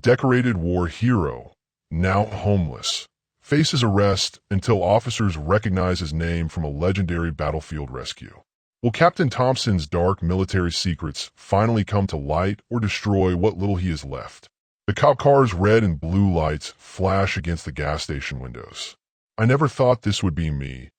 decorated war hero, now homeless, faces arrest until officers recognize his name from a legendary battlefield rescue. Will Captain Thompson's dark military secrets finally come to light or destroy what little he has left? The cop car's red and blue lights flash against the gas station windows. I never thought this would be me,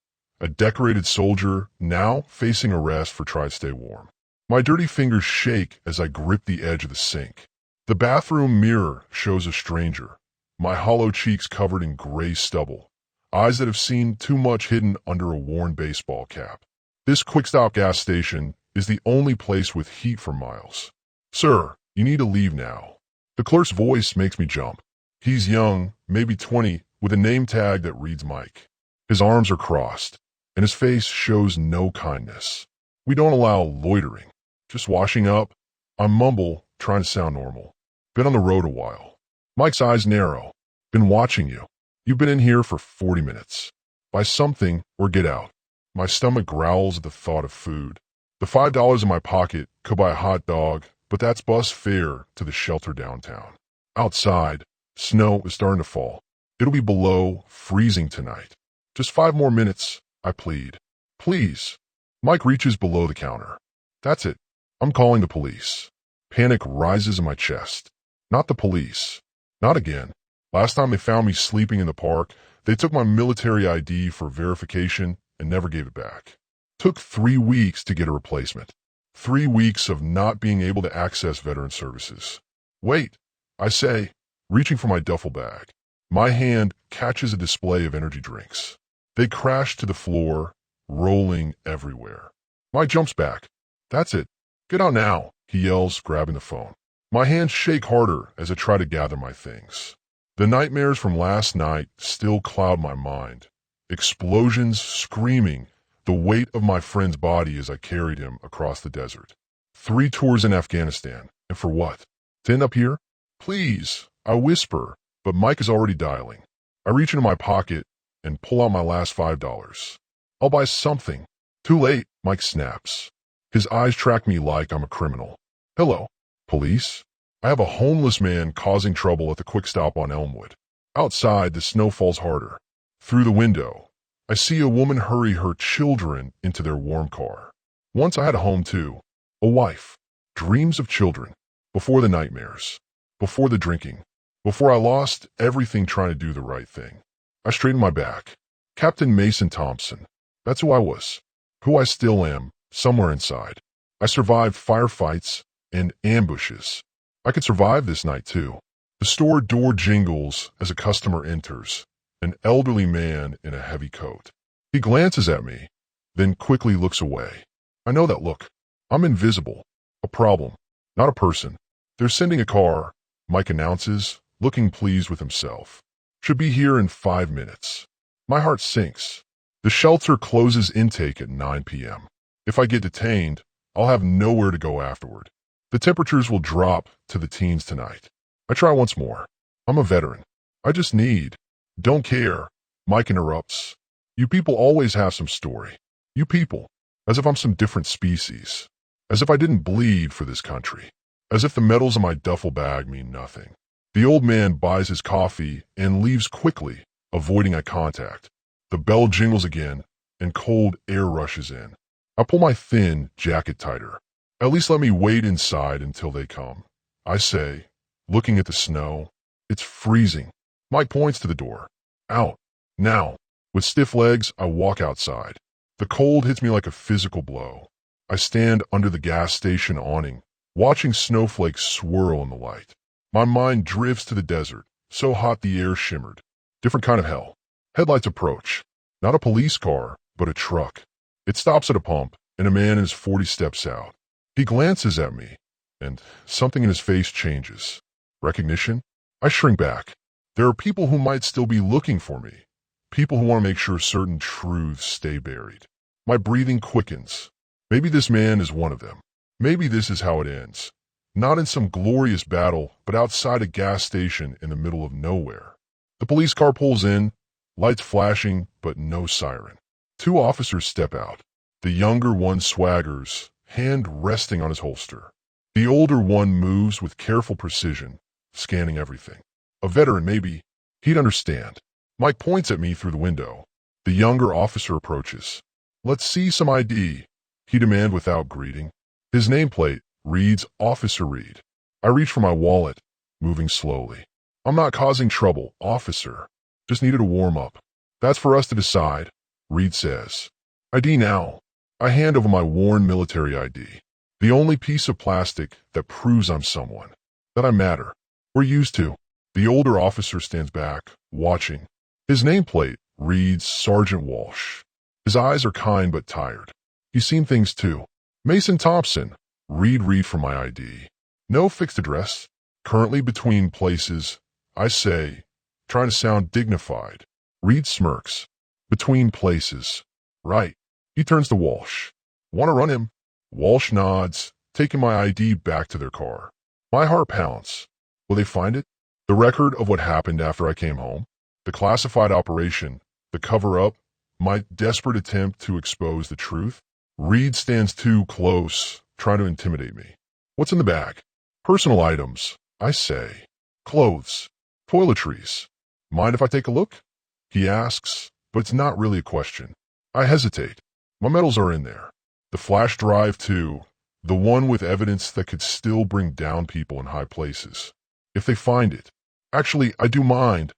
a decorated soldier now facing arrest for trying to stay warm. My dirty fingers shake as I grip the edge of the sink. The bathroom mirror shows a stranger, my hollow cheeks covered in gray stubble, eyes that have seen too much hidden under a worn baseball cap. This quick-stop gas station is the only place with heat for miles. "Sir, you need to leave now." The clerk's voice makes me jump. He's young, maybe 20, with a name tag that reads Mike. His arms are crossed, and his face shows no kindness. "We don't allow loitering. Just washing up." I mumble, trying to sound normal. "Been on the road a while." Mike's eyes narrow. "Been watching you. You've been in here for 40 minutes. Buy something or get out." My stomach growls at the thought of food. The $5 in my pocket could buy a hot dog, but that's bus fare to the shelter downtown. Outside, snow is starting to fall. It'll be below freezing tonight. "Just 5 more minutes," I plead. "Please." Mike reaches below the counter. "That's it. I'm calling the police." Panic rises in my chest. Not the police. Not again. Last time they found me sleeping in the park, they took my military ID for verification and never gave it back. Took 3 weeks to get a replacement. 3 weeks of not being able to access veteran services. "Wait," I say, reaching for my duffel bag. My hand catches a display of energy drinks. They crash to the floor, rolling everywhere. Mike jumps back. "That's it. Get out now," he yells, grabbing the phone. My hands shake harder as I try to gather my things. The nightmares from last night still cloud my mind. Explosions, screaming, the weight of my friend's body as I carried him across the desert. 3 tours in Afghanistan, and for what? To end up here? "Please," I whisper, but Mike is already dialing. I reach into my pocket and pull out my last $5. "I'll buy something." "Too late," Mike snaps. His eyes track me like I'm a criminal. "Hello, police?" I have a homeless man causing trouble at the quick stop on Elmwood. Outside, the snow falls harder. Through the window, I see a woman hurry her children into their warm car. Once I had a home too. A wife. Dreams of children. Before the nightmares. Before the drinking. Before I lost everything trying to do the right thing. I straighten my back. Captain Mason Thompson. That's who I was. Who I still am, somewhere inside. I survived firefights and ambushes. I could survive this night too. The store door jingles as a customer enters. An elderly man in a heavy coat. He glances at me, then quickly looks away. I know that look. I'm invisible. A problem. Not a person. "They're sending a car," Mike announces, looking pleased with himself. "Should be here in 5 minutes. My heart sinks. The shelter closes intake at 9 p.m. If I get detained, I'll have nowhere to go afterward. The temperatures will drop to the teens tonight. I try once more. I'm a veteran. I just need. "Don't care," Mike interrupts. "You people always have some story. You people. As if I'm some different species. As if I didn't bleed for this country. As if the medals in my duffel bag mean nothing." The old man buys his coffee and leaves quickly, avoiding eye contact. The bell jingles again, and cold air rushes in. I pull my thin jacket tighter. "At least let me wait inside until they come," I say, looking at the snow. It's freezing. Mike points to the door. "Out. Now." With stiff legs, I walk outside. The cold hits me like a physical blow. I stand under the gas station awning, watching snowflakes swirl in the light. My mind drifts to the desert, so hot the air shimmered. Different kind of hell. Headlights approach. Not a police car, but a truck. It stops at a pump, and a man in his 40s steps out. He glances at me, and something in his face changes. Recognition? I shrink back. There are people who might still be looking for me. People who want to make sure certain truths stay buried. My breathing quickens. Maybe this man is one of them. Maybe this is how it ends. Not in some glorious battle, but outside a gas station in the middle of nowhere. The police car pulls in, lights flashing, but no siren. 2 officers step out. The younger one swaggers, hand resting on his holster. The older one moves with careful precision, scanning everything. A veteran, maybe. He'd understand. Mike points at me through the window. The younger officer approaches. "Let's see some ID," he demands without greeting. His nameplate reads Officer Reed. I reach for my wallet, moving slowly. "I'm not causing trouble, officer. Just needed a warm-up." "That's for us to decide," Reed says. "ID now." I hand over my worn military ID. The only piece of plastic that proves I'm someone, that I matter. "We're used to." The older officer stands back, watching. His nameplate reads Sergeant Walsh. His eyes are kind but tired. He's seen things too. "Mason Thompson." Read from my ID. "No fixed address. Currently between places," I say, trying to sound dignified. Reed smirks. "Between places. Right." He turns to Walsh. "Want to run him?" Walsh nods, taking my ID back to their car. My heart pounds. Will they find it? The record of what happened after I came home? The classified operation? The cover-up? My desperate attempt to expose the truth? Reed stands too close, trying to intimidate me. "What's in the bag?" "Personal items," I say. "Clothes. Toiletries. Mind if I take a look?" He asks, but it's not really a question. I hesitate. My medals are in there. The flash drive too. The one with evidence that could still bring down people in high places. If they find it. "Actually, I do mind,"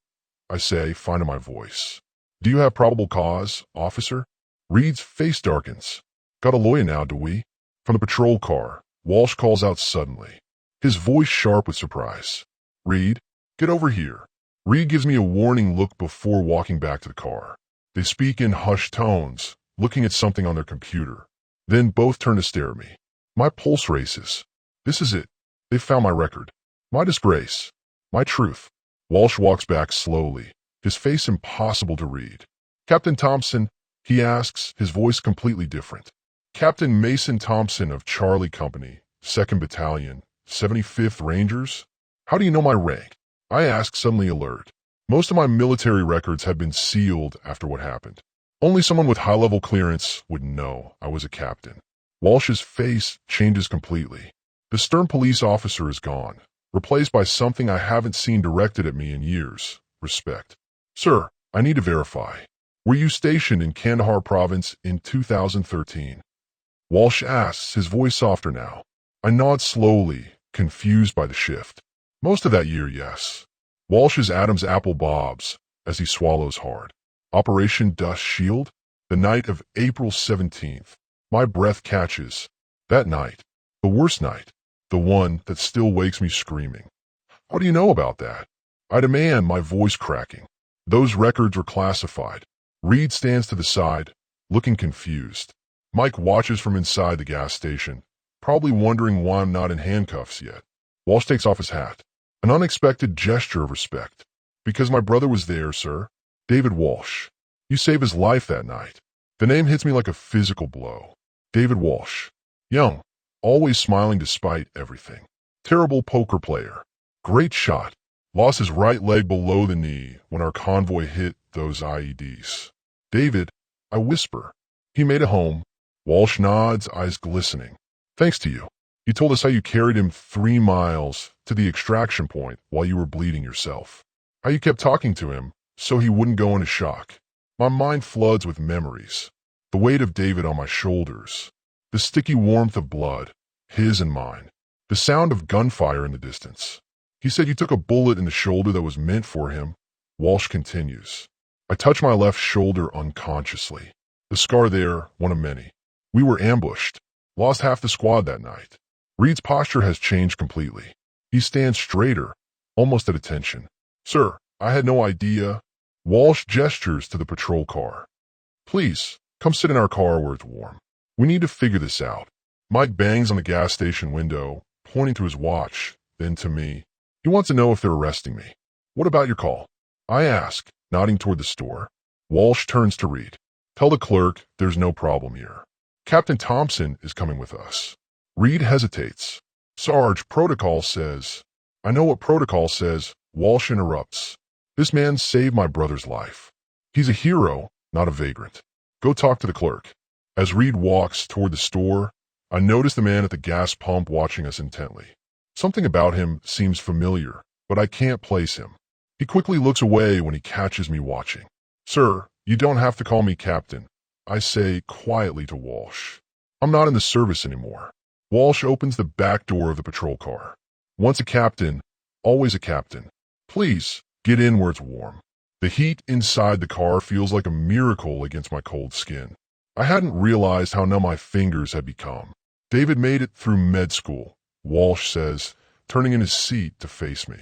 I say, finding my voice. "Do you have probable cause, officer?" Reed's face darkens. "Got a lawyer now, do we?" From the patrol car, Walsh calls out suddenly. His voice sharp with surprise. "Reed, get over here." Reed gives me a warning look before walking back to the car. They speak in hushed tones, looking at something on their computer. Then both turn to stare at me. My pulse races. This is it. They found my record. My disgrace. My truth. Walsh walks back slowly, his face impossible to read. "Captain Thompson," he asks, his voice completely different. "Captain Mason Thompson of Charlie Company, 2nd Battalion, 75th Rangers? How do you know my rank?" I ask, suddenly alert. Most of my military records have been sealed after what happened. Only someone with high-level clearance would know I was a captain. Walsh's face changes completely. The stern police officer is gone, replaced by something I haven't seen directed at me in years. Respect. "Sir, I need to verify. Were you stationed in Kandahar province in 2013? Walsh asks, his voice softer now. I nod slowly, confused by the shift. "Most of that year, yes." Walsh's Adam's apple bobs as he swallows hard. "Operation Dust Shield? The night of April 17th. My breath catches. That night. The worst night. The one that still wakes me screaming. "How do you know about that?" I demand, my voice cracking. "Those records were classified." Reed stands to the side, looking confused. Mike watches from inside the gas station, probably wondering why I'm not in handcuffs yet. Walsh takes off his hat. An unexpected gesture of respect. "Because my brother was there, sir. David Walsh. You saved his life that night." The name hits me like a physical blow. David Walsh. Young, always smiling despite everything. Terrible poker player. Great shot. Lost his right leg below the knee when our convoy hit those IEDs. "David," I whisper. "He made it home." Walsh nods, eyes glistening. "Thanks to you. You told us how you carried him 3 miles to the extraction point while you were bleeding yourself. How you kept talking to him so he wouldn't go into shock." My mind floods with memories. The weight of David on my shoulders. The sticky warmth of blood, his and mine. The sound of gunfire in the distance. "He said you took a bullet in the shoulder that was meant for him." Walsh continues. I touch my left shoulder unconsciously. The scar there, one of many. We were ambushed. Lost half the squad that night. Reed's posture has changed completely. He stands straighter, almost at attention. "Sir, I had no idea." Walsh gestures to the patrol car. "Please, come sit in our car where it's warm. We need to figure this out." Mike bangs on the gas station window, pointing to his watch, then to me. He wants to know if they're arresting me. "What about your call?" I ask, nodding toward the store. Walsh turns to Reed. "Tell the clerk there's no problem here. Captain Thompson is coming with us." Reed hesitates. "Sarge, protocol says." "I know what protocol says." Walsh interrupts. "This man saved my brother's life. He's a hero, not a vagrant. Go talk to the clerk." As Reed walks toward the store, I notice the man at the gas pump watching us intently. Something about him seems familiar, but I can't place him. He quickly looks away when he catches me watching. Sir, you don't have to call me Captain, I say quietly to Walsh. I'm not in the service anymore. Walsh opens the back door of the patrol car. Once a captain, always a captain. Please, get in where it's warm. The heat inside the car feels like a miracle against my cold skin. I hadn't realized how numb my fingers had become. David made it through med school, Walsh says, turning in his seat to face me.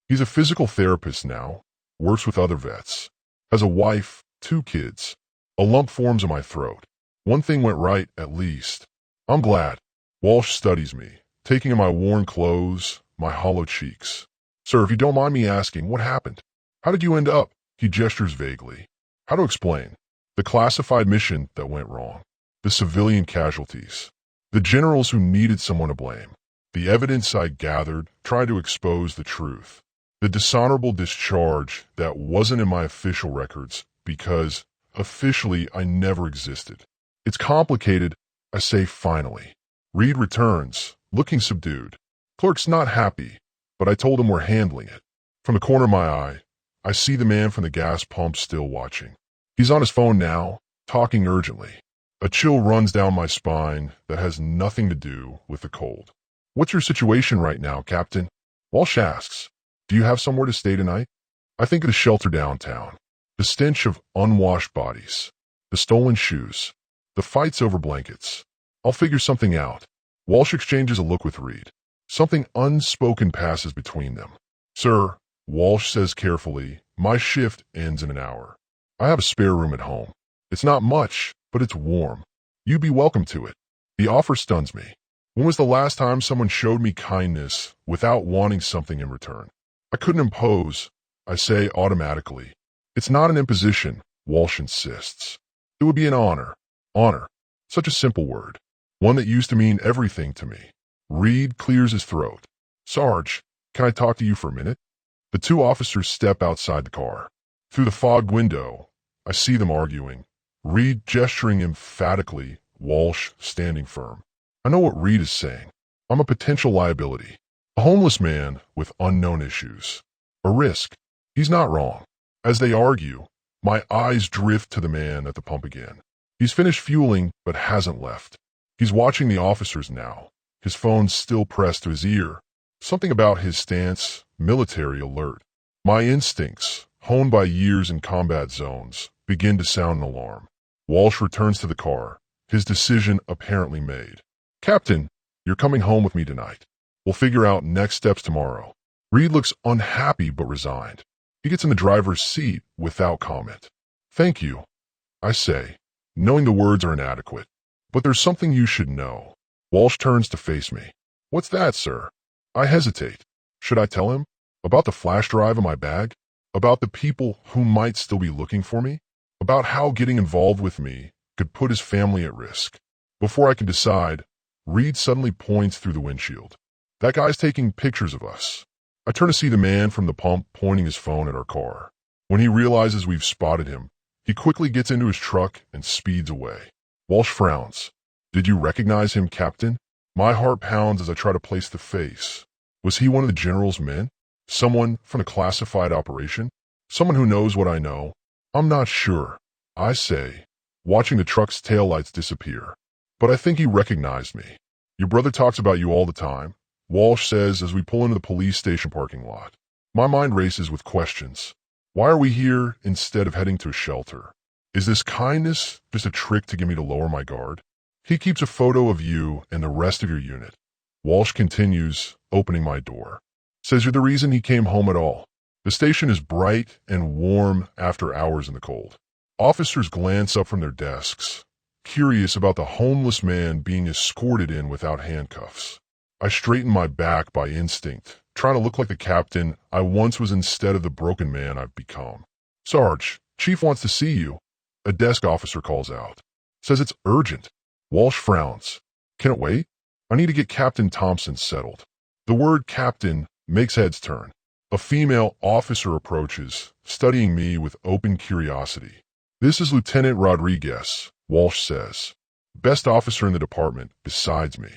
He's a physical therapist now, works with other vets, has a wife, 2 kids. A lump forms in my throat. One thing went right, at least. I'm glad. Walsh studies me, taking in my worn clothes, my hollow cheeks. Sir, if you don't mind me asking, what happened? How did you end up? He gestures vaguely. How to explain? The classified mission that went wrong. The civilian casualties. The generals who needed someone to blame. The evidence I gathered tried to expose the truth. The dishonorable discharge that wasn't in my official records because, officially, I never existed. It's complicated, I say finally. Reed returns, looking subdued. Clerk's not happy, but I told him we're handling it. From the corner of my eye, I see the man from the gas pump still watching. He's on his phone now, talking urgently. A chill runs down my spine that has nothing to do with the cold. What's your situation right now, Captain? Walsh asks. Do you have somewhere to stay tonight? I think of the shelter downtown. The stench of unwashed bodies. The stolen shoes. The fights over blankets. I'll figure something out. Walsh exchanges a look with Reed. Something unspoken passes between them. Sir, Walsh says carefully, my shift ends in an hour. I have a spare room at home. It's not much, but it's warm. You'd be welcome to it. The offer stuns me. When was the last time someone showed me kindness without wanting something in return? I couldn't impose, I say automatically. It's not an imposition, Walsh insists. It would be an honor. Honor. Such a simple word. One that used to mean everything to me. Reed clears his throat. Sarge, can I talk to you for a minute? The 2 officers step outside the car. Through the fogged window, I see them arguing. Reed gesturing emphatically, Walsh standing firm. I know what Reed is saying. I'm a potential liability. A homeless man with unknown issues. A risk. He's not wrong. As they argue, my eyes drift to the man at the pump again. He's finished fueling, but hasn't left. He's watching the officers now, his phone still pressed to his ear. Something about his stance, military alert. My instincts, honed by years in combat zones, begin to sound an alarm. Walsh returns to the car, his decision apparently made. Captain, you're coming home with me tonight. We'll figure out next steps tomorrow. Reed looks unhappy but resigned. He gets in the driver's seat without comment. Thank you, I say, knowing the words are inadequate. But there's something you should know. Walsh turns to face me. What's that, sir? I hesitate. Should I tell him? About the flash drive in my bag? About the people who might still be looking for me? About how getting involved with me could put his family at risk? Before I can decide, Reed suddenly points through the windshield. That guy's taking pictures of us. I turn to see the man from the pump pointing his phone at our car. When he realizes we've spotted him, he quickly gets into his truck and speeds away. Walsh frowns. Did you recognize him, Captain? My heart pounds as I try to place the face. Was he one of the general's men? Someone from a classified operation? Someone who knows what I know? I'm not sure, I say, watching the truck's taillights disappear. But I think he recognized me. Your brother talks about you all the time, Walsh says as we pull into the police station parking lot. My mind races with questions. Why are we here instead of heading to a shelter? Is this kindness just a trick to get me to lower my guard? He keeps a photo of you and the rest of your unit. Walsh continues, opening my door. Says you're the reason he came home at all. The station is bright and warm after hours in the cold. Officers glance up from their desks, curious about the homeless man being escorted in without handcuffs. I straighten my back by instinct, trying to look like the captain I once was instead of the broken man I've become. Sarge, Chief wants to see you, a desk officer calls out. Says it's urgent. Walsh frowns. Can it wait? I need to get Captain Thompson settled. The word captain makes heads turn. A female officer approaches, studying me with open curiosity. This is Lieutenant Rodriguez, Walsh says. Best officer in the department, besides me.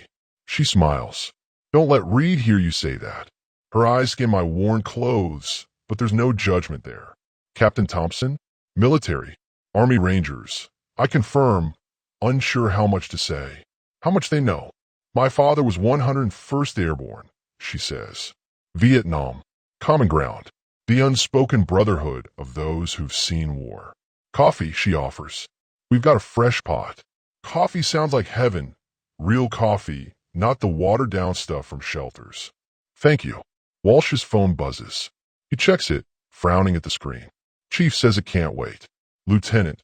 She smiles. Don't let Reed hear you say that. Her eyes scan my worn clothes, but there's no judgment there. Captain Thompson? Military. Army Rangers. I confirm, unsure how much to say. How much they know. My father was 101st Airborne, she says. Vietnam. Common ground. The unspoken brotherhood of those who've seen war. Coffee, she offers. We've got a fresh pot. Coffee sounds like heaven. Real coffee, not the watered-down stuff from shelters. Thank you. Walsh's phone buzzes. He checks it, frowning at the screen. Chief says it can't wait. Lieutenant,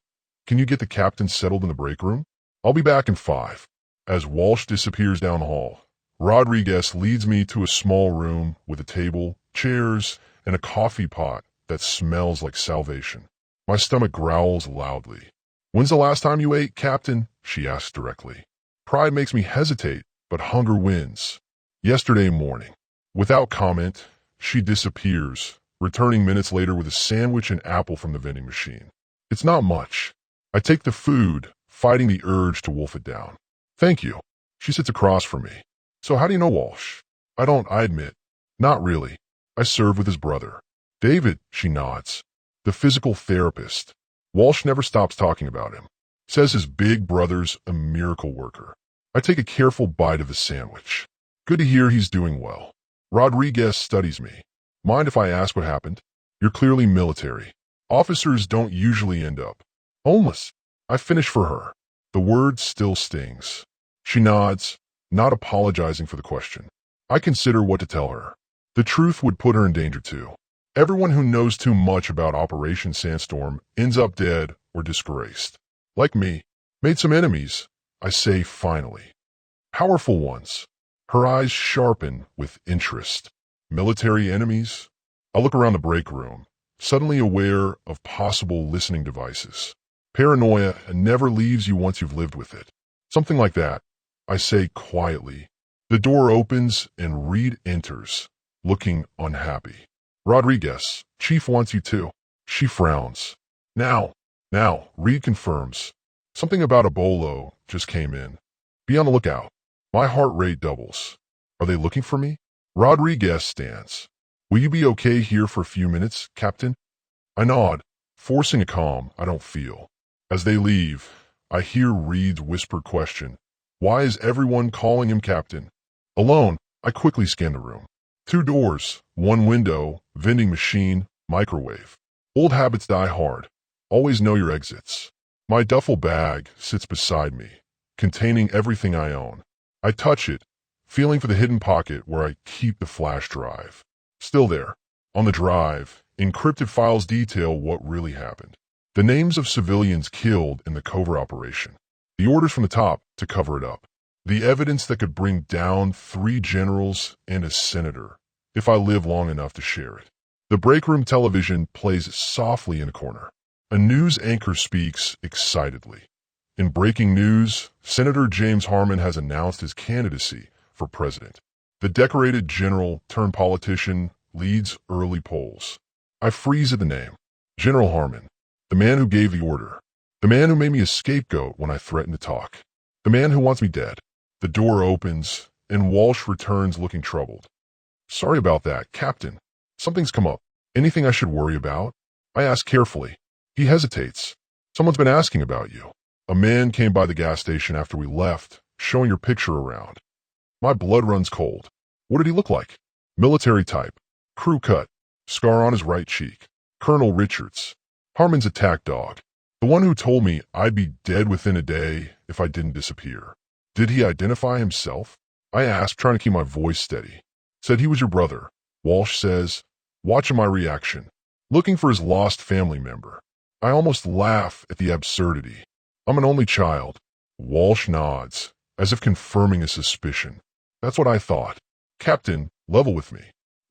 can you get the captain settled in the break room? I'll be back in 5. As Walsh disappears down the hall, Rodriguez leads me to a small room with a table, chairs, and a coffee pot that smells like salvation. My stomach growls loudly. When's the last time you ate, Captain? She asks directly. Pride makes me hesitate, but hunger wins. Yesterday morning. Without comment, she disappears, returning minutes later with a sandwich and apple from the vending machine. It's not much. I take the food, fighting the urge to wolf it down. Thank you. She sits across from me. So how do you know Walsh? I admit. Not really. I served with his brother. David, she nods. The physical therapist. Walsh never stops talking about him. Says his big brother's a miracle worker. I take a careful bite of the sandwich. Good to hear he's doing well. Rodriguez studies me. Mind if I ask what happened? You're clearly military. Officers don't usually end up homeless. I finish for her. The word still stings. She nods, not apologizing for the question. I consider what to tell her. The truth would put her in danger too. Everyone who knows too much about Operation Sandstorm ends up dead or disgraced. Like me, made some enemies, I say finally. Powerful ones. Her eyes sharpen with interest. Military enemies? I look around the break room, suddenly aware of possible listening devices. Paranoia never leaves you once you've lived with it. Something like that, I say quietly. The door opens and Reed enters, looking unhappy. Rodriguez, Chief wants you too. She frowns. Now, Reed confirms. Something about a bolo just came in. Be on the lookout. My heart rate doubles. Are they looking for me? Rodriguez stands. Will you be okay here for a few minutes, Captain? I nod, forcing a calm I don't feel. As they leave, I hear Reed's whispered question. Why is everyone calling him Captain? Alone, I quickly scan the room. 2 doors, 1 window, vending machine, microwave. Old habits die hard. Always know your exits. My duffel bag sits beside me, containing everything I own. I touch it, feeling for the hidden pocket where I keep the flash drive. Still there. On the drive, encrypted files detail what really happened. The names of civilians killed in the covert operation. The orders from the top to cover it up. The evidence that could bring down 3 generals and a senator, if I live long enough to share it. The break room television plays softly in a corner. A news anchor speaks excitedly. In breaking news, Senator James Harmon has announced his candidacy for president. The decorated general turned politician leads early polls. I freeze at the name. General Harmon. The man who gave the order. The man who made me a scapegoat when I threatened to talk. The man who wants me dead. The door opens, and Walsh returns looking troubled. Sorry about that, Captain. Something's come up. Anything I should worry about? I ask carefully. He hesitates. Someone's been asking about you. A man came by the gas station after we left, showing your picture around. My blood runs cold. What did he look like? Military type. Crew cut. Scar on his right cheek. Colonel Richards. Harmon's attack dog. The one who told me I'd be dead within a day if I didn't disappear. Did he identify himself? I asked, trying to keep my voice steady. Said he was your brother. Walsh says, watching my reaction. Looking for his lost family member. I almost laugh at the absurdity. I'm an only child. Walsh nods, as if confirming a suspicion. That's what I thought. Captain, level with me.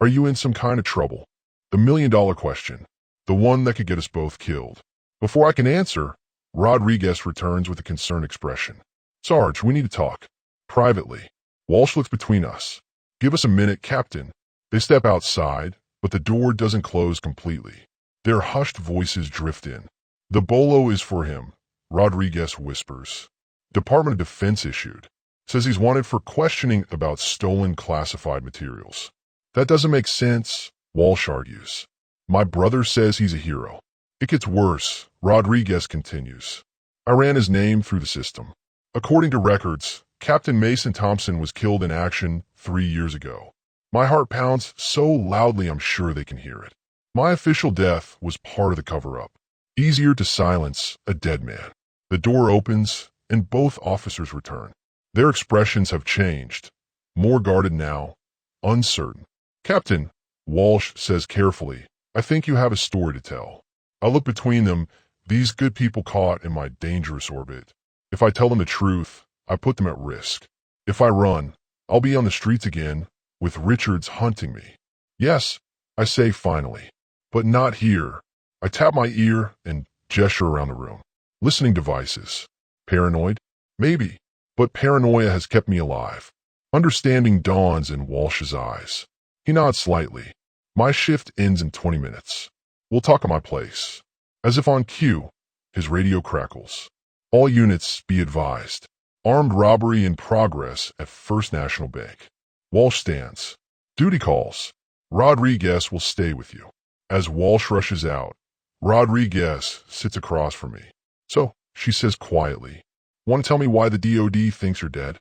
Are you in some kind of trouble? The million-dollar question. The one that could get us both killed. Before I can answer, Rodriguez returns with a concerned expression. Sarge, we need to talk. Privately. Walsh looks between us. Give us a minute, Captain. They step outside, but the door doesn't close completely. Their hushed voices drift in. The bolo is for him, Rodriguez whispers. Department of Defense issued. Says he's wanted for questioning about stolen classified materials. That doesn't make sense, Walsh argues. My brother says he's a hero. It gets worse, Rodriguez continues. I ran his name through the system. According to records, Captain Mason Thompson was killed in action 3 years ago. My heart pounds so loudly I'm sure they can hear it. My official death was part of the cover-up. Easier to silence a dead man. The door opens, and both officers return. Their expressions have changed. More guarded now, uncertain. Captain, Walsh says carefully, I think you have a story to tell. I look between them, these good people caught in my dangerous orbit. If I tell them the truth, I put them at risk. If I run, I'll be on the streets again, with Richards hunting me. Yes, I say finally, but not here. I tap my ear and gesture around the room. Listening devices. Paranoid? Maybe, but paranoia has kept me alive. Understanding dawns in Walsh's eyes. He nods slightly. My shift ends in 20 minutes. We'll talk at my place. As if on cue, his radio crackles. All units be advised. Armed robbery in progress at First National Bank. Walsh stands. Duty calls. Rodriguez will stay with you. As Walsh rushes out, Rodriguez sits across from me. So, she says quietly, want to tell me why the DOD thinks you're dead?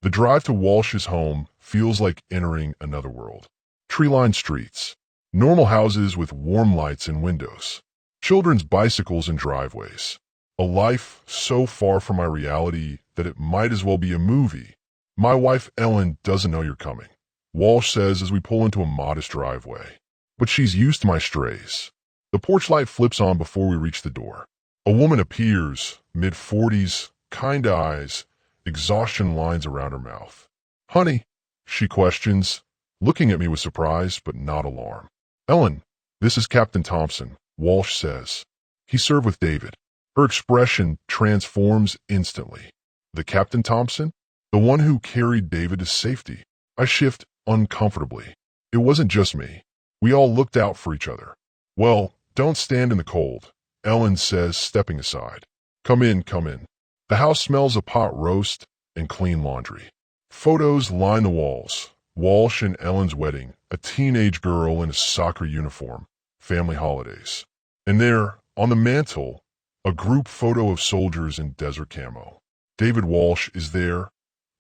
The drive to Walsh's home feels like entering another world. Tree-lined streets. Normal houses with warm lights and windows. Children's bicycles and driveways. A life so far from my reality that it might as well be a movie. My wife Ellen doesn't know you're coming, Walsh says as we pull into a modest driveway. But she's used to my strays. The porch light flips on before we reach the door. A woman appears, mid-40s, kind eyes, exhaustion lines around her mouth. Honey, she questions, looking at me with surprise but not alarm. Ellen, this is Captain Thompson, Walsh says. He served with David. Her expression transforms instantly. The Captain Thompson? The one who carried David to safety. I shift uncomfortably. It wasn't just me. We all looked out for each other. Well, don't stand in the cold, Ellen says, stepping aside. Come in, come in. The house smells of pot roast and clean laundry. Photos line the walls. Walsh and Ellen's wedding, a teenage girl in a soccer uniform, family holidays. And there, on the mantle, a group photo of soldiers in desert camo. David Walsh is there,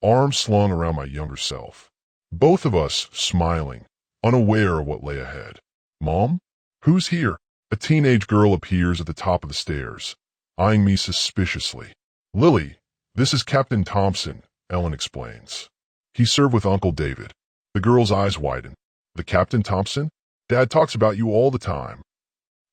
arms slung around my younger self. Both of us smiling, unaware of what lay ahead. Mom? Who's here? A teenage girl appears at the top of the stairs, eyeing me suspiciously. Lily, this is Captain Thompson, Ellen explains. He served with Uncle David. The girl's eyes widen. The Captain Thompson? Dad talks about you all the time.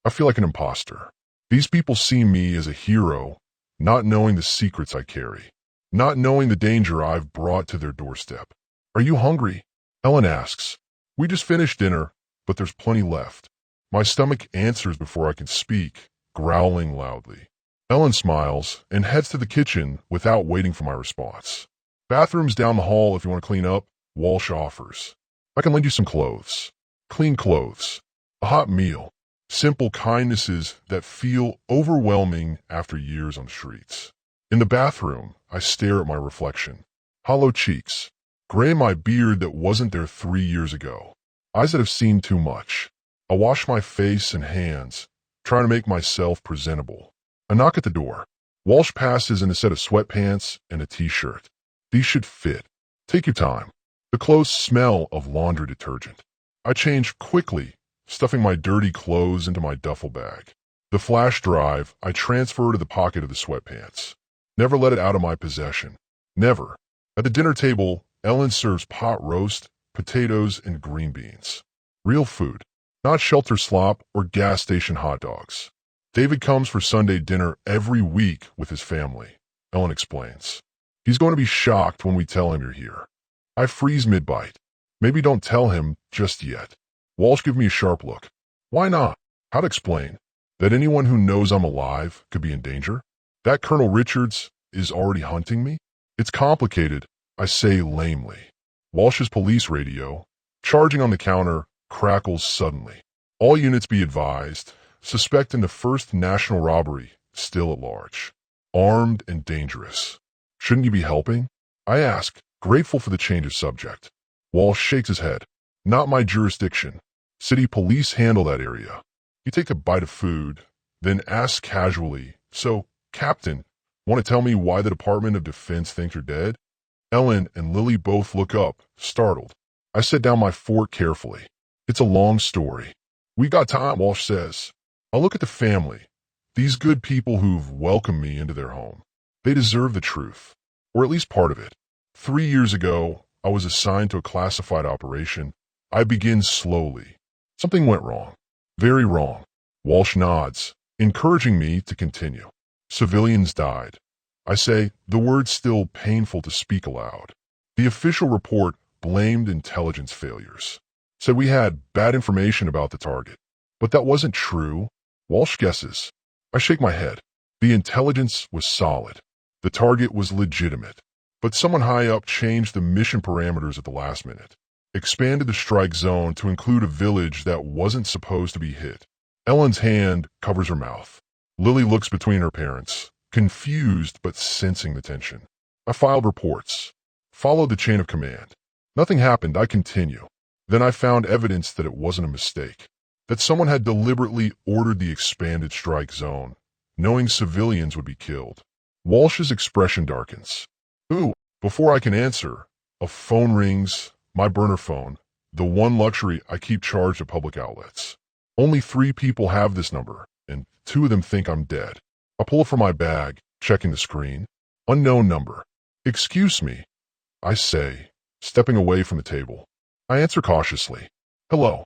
I feel like an imposter. These people see me as a hero, not knowing the secrets I carry, not knowing the danger I've brought to their doorstep. Are you hungry? Ellen asks. We just finished dinner, but there's plenty left. My stomach answers before I can speak, growling loudly. Ellen smiles and heads to the kitchen without waiting for my response. Bathroom's down the hall if you want to clean up, Walsh offers. I can lend you some clothes. Clean clothes. A hot meal. Simple kindnesses that feel overwhelming after years on the streets. In the bathroom, I stare at my reflection. Hollow cheeks. Gray my beard that wasn't there 3 years ago. Eyes that have seen too much. I wash my face and hands, trying to make myself presentable. A knock at the door. Walsh passes in a set of sweatpants and a t-shirt. These should fit. Take your time. The clothes smell of laundry detergent. I change quickly, stuffing my dirty clothes into my duffel bag. The flash drive I transfer to the pocket of the sweatpants. Never let it out of my possession. Never. At the dinner table, Ellen serves pot roast, potatoes, and green beans. Real food. Not shelter slop or gas station hot dogs. David comes for Sunday dinner every week with his family, Ellen explains. He's going to be shocked when we tell him you're here. I freeze mid-bite. Maybe don't tell him just yet. Walsh gives me a sharp look. Why not? How'd explain? That anyone who knows I'm alive could be in danger? That Colonel Richards is already hunting me? It's complicated, I say lamely. Walsh's police radio, charging on the counter, crackles suddenly. All units be advised, suspect in the first national robbery, still at large. Armed and dangerous. Shouldn't you be helping? I ask, grateful for the change of subject. Walsh shakes his head. Not my jurisdiction. City police handle that area. You take a bite of food, then ask casually, "So, Captain, want to tell me why the Department of Defense thinks you're dead?" Ellen and Lily both look up, startled. I set down my fork carefully. "It's a long story." "We got time," Walsh says. I look at the family, these good people who've welcomed me into their home. They deserve the truth, or at least part of it. 3 years ago, I was assigned to a classified operation. I begin slowly. Something went wrong. Very wrong. Walsh nods, encouraging me to continue. Civilians died. I say, the word's still painful to speak aloud. The official report blamed intelligence failures. Said we had bad information about the target. But that wasn't true. Walsh guesses. I shake my head. The intelligence was solid. The target was legitimate. But someone high up changed the mission parameters at the last minute. Expanded the strike zone to include a village that wasn't supposed to be hit. Ellen's hand covers her mouth. Lily looks between her parents, confused but sensing the tension. I filed reports. Followed the chain of command. Nothing happened. I continue. Then I found evidence that it wasn't a mistake. That someone had deliberately ordered the expanded strike zone, knowing civilians would be killed. Walsh's expression darkens. Ooh, before I can answer, a phone rings, my burner phone, the one luxury I keep charged at public outlets. Only 3 people have this number, and 2 of them think I'm dead. I pull it from my bag, checking the screen. Unknown number. "Excuse me," I say, stepping away from the table. I answer cautiously. "Hello."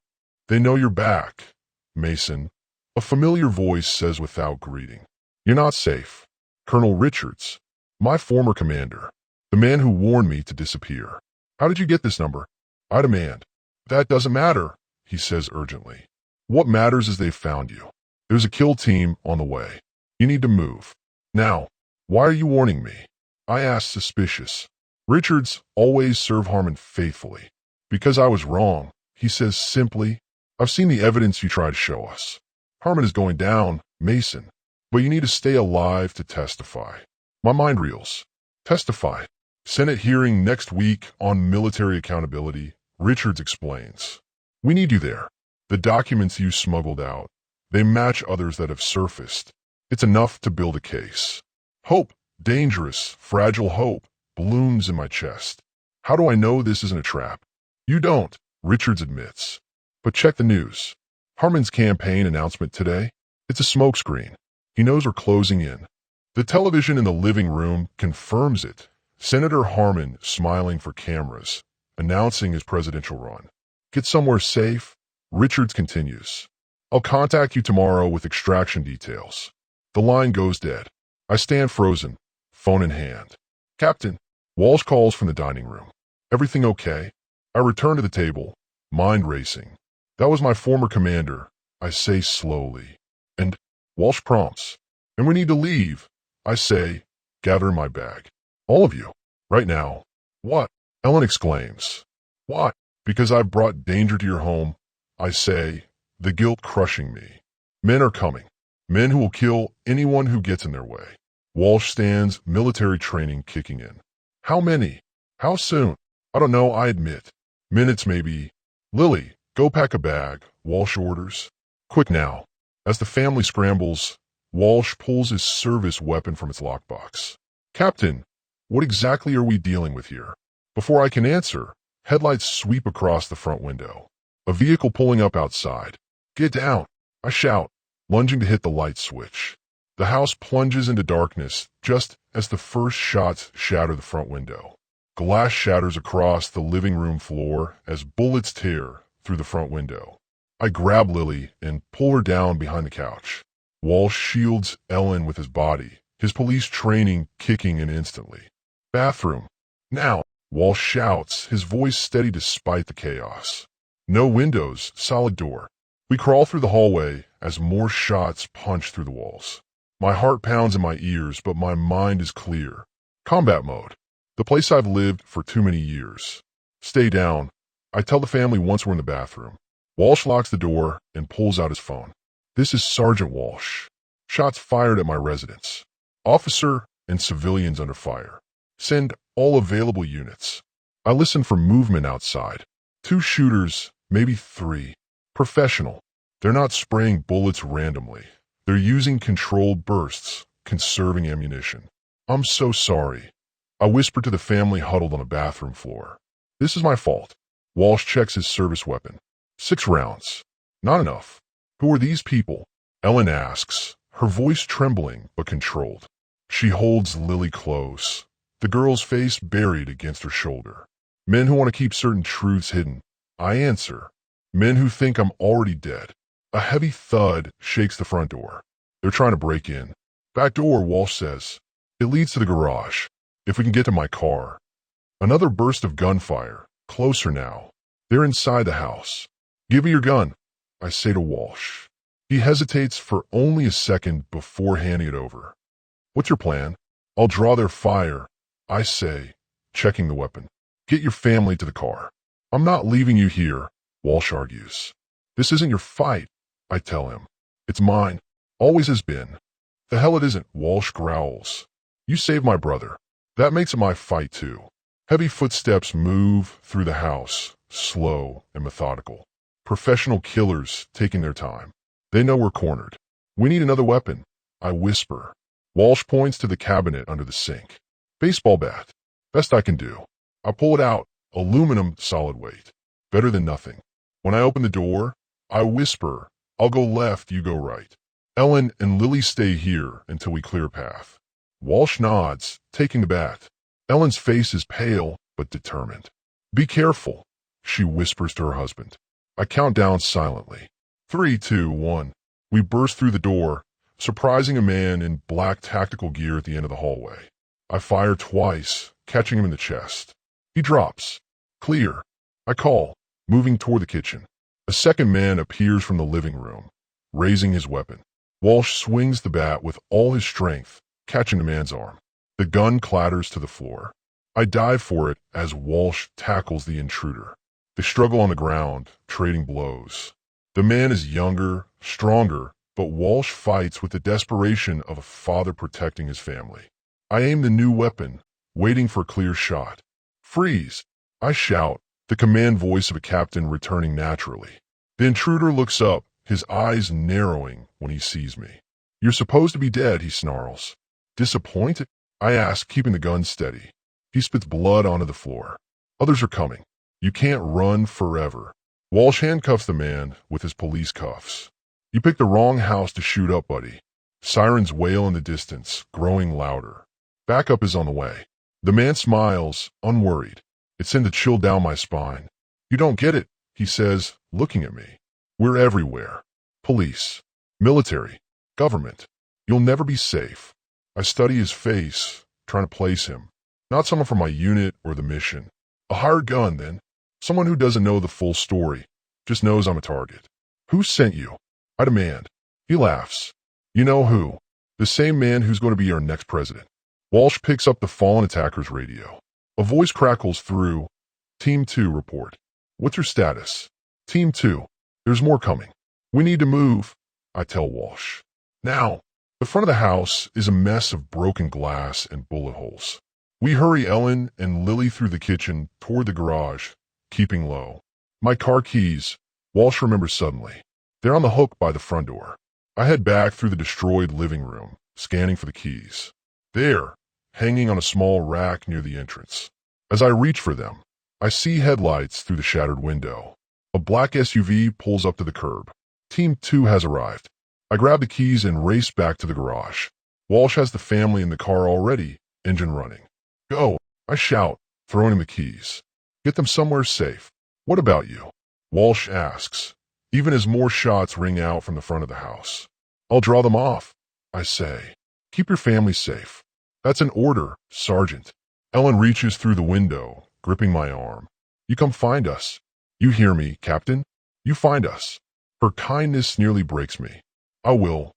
"They know you're back, Mason," a familiar voice says without greeting. "You're not safe." "Colonel Richards, my former commander, the man who warned me to disappear. How did you get this number?" I demand. "That doesn't matter," he says urgently. "What matters is they found you. There's a kill team on the way. You need to move. Now, why are you warning me?" I ask, suspicious. "Richards always served Harmon faithfully." "Because I was wrong," he says simply. "I've seen the evidence you tried to show us. Harmon is going down, Mason, but you need to stay alive to testify." My mind reels. Testify. Senate hearing next week on military accountability, Richards explains. "We need you there. The documents you smuggled out, they match others that have surfaced. It's enough to build a case." Hope, dangerous, fragile hope, blooms in my chest. How do I know this isn't a trap? "You don't," Richards admits. "But check the news. Harmon's campaign announcement today. It's a smokescreen. He knows we're closing in. The television in the living room confirms it. Senator Harmon smiling for cameras, announcing his presidential run. Get somewhere safe?" Richards continues. "I'll contact you tomorrow with extraction details." The line goes dead. I stand frozen, phone in hand. "Captain," Walsh calls from the dining room. "Everything okay?" I return to the table, mind racing. "That was my former commander," I say slowly. "And," Walsh prompts. "And we need to leave," I say, gathering my bag. "All of you. Right now." "What?" Ellen exclaims. "What?" "Because I've brought danger to your home," I say, the guilt crushing me. "Men are coming. Men who will kill anyone who gets in their way." Walsh stands, military training kicking in. "How many? How soon?" "I don't know," I admit. "Minutes, maybe." "Lily, go pack a bag," Walsh orders. "Quick now." As the family scrambles, Walsh pulls his service weapon from its lockbox. "Captain, what exactly are we dealing with here?" Before I can answer, headlights sweep across the front window. A vehicle pulling up outside. "Get down," I shout, lunging to hit the light switch. The house plunges into darkness just as the first shots shatter the front window. Glass shatters across the living room floor as bullets tear through the front window. I grab Lily and pull her down behind the couch. Walsh shields Ellen with his body, his police training kicking in instantly. "Bathroom. Now," Walsh shouts, his voice steady despite the chaos. No windows, solid door. We crawl through the hallway as more shots punch through the walls. My heart pounds in my ears, but my mind is clear. Combat mode. The place I've lived for too many years. "Stay down," I tell the family once we're in the bathroom. Walsh locks the door and pulls out his phone. "This is Sergeant Walsh. Shots fired at my residence. Officer and civilians under fire. Send all available units." I listen for movement outside. 2 shooters, maybe 3. Professional. They're not spraying bullets randomly. They're using controlled bursts, conserving ammunition. I'm so sorry. I whispered to the family huddled on a bathroom floor. This is my fault. Walsh checks his service weapon. 6 rounds. Not enough. Who are these people? Ellen asks, her voice trembling but controlled. She holds Lily close, the girl's face buried against her shoulder. Men who want to keep certain truths hidden. I answer. Men who think I'm already dead. A heavy thud shakes the front door. They're trying to break in. Back door, Walsh says. It leads to the garage. If we can get to my car. Another burst of gunfire. Closer now. They're inside the house. Give me your gun, I say to Walsh. He hesitates for only a second before handing it over. What's your plan? I'll draw their fire, I say, checking the weapon. Get your family to the car. I'm not leaving you here, Walsh argues. This isn't your fight, I tell him. It's mine. Always has been. The hell it isn't, Walsh growls. You saved my brother. That makes it my fight too. Heavy footsteps move through the house, slow and methodical. Professional killers taking their time. They know we're cornered. We need another weapon, I whisper. Walsh points to the cabinet under the sink. Baseball bat. Best I can do. I pull it out, aluminum solid weight. Better than nothing. When I open the door, I whisper, I'll go left, you go right. Ellen and Lily stay here until we clear a path. Walsh nods, taking the bat. Ellen's face is pale but determined. Be careful, she whispers to her husband. I count down silently. 3, 2, 1. We burst through the door, surprising a man in black tactical gear at the end of the hallway. I fire twice, catching him in the chest. He drops. Clear. I call, moving toward the kitchen. A second man appears from the living room, raising his weapon. Walsh swings the bat with all his strength, catching the man's arm. The gun clatters to the floor. I dive for it as Walsh tackles the intruder. They struggle on the ground, trading blows. The man is younger, stronger, but Walsh fights with the desperation of a father protecting his family. I aim the new weapon, waiting for a clear shot. Freeze! I shout, the command voice of a captain returning naturally. The intruder looks up, his eyes narrowing when he sees me. You're supposed to be dead, he snarls. Disappointed? I ask, keeping the gun steady. He spits blood onto the floor. Others are coming. You can't run forever. Walsh handcuffs the man with his police cuffs. You picked the wrong house to shoot up, buddy. Sirens wail in the distance, growing louder. Backup is on the way. The man smiles, unworried. It sends a chill down my spine. You don't get it, he says, looking at me. We're everywhere. Police, military, government. You'll never be safe. I study his face, trying to place him. Not someone from my unit or the mission. A hired gun, then. Someone who doesn't know the full story, just knows I'm a target. Who sent you? I demand. He laughs. You know who. The same man who's going to be our next president. Walsh picks up the fallen attacker's radio. A voice crackles through. Team 2 report. What's your status? Team 2. There's more coming. We need to move, I tell Walsh. Now. The front of the house is a mess of broken glass and bullet holes. We hurry Ellen and Lily through the kitchen toward the garage, keeping low. My car keys, Walsh remembers suddenly. They're on the hook by the front door. I head back through the destroyed living room, scanning for the keys. There, hanging on a small rack near the entrance. As I reach for them, I see headlights through the shattered window. A black SUV pulls up to the curb. Team 2 has arrived. I grab the keys and race back to the garage. Walsh has the family in the car already, engine running. Go, I shout, throwing him the keys. Get them somewhere safe. What about you? Walsh asks, even as more shots ring out from the front of the house. I'll draw them off, I say. Keep your family safe. That's an order, Sergeant. Ellen reaches through the window, gripping my arm. You come find us. You hear me, Captain? You find us. Her kindness nearly breaks me. I will.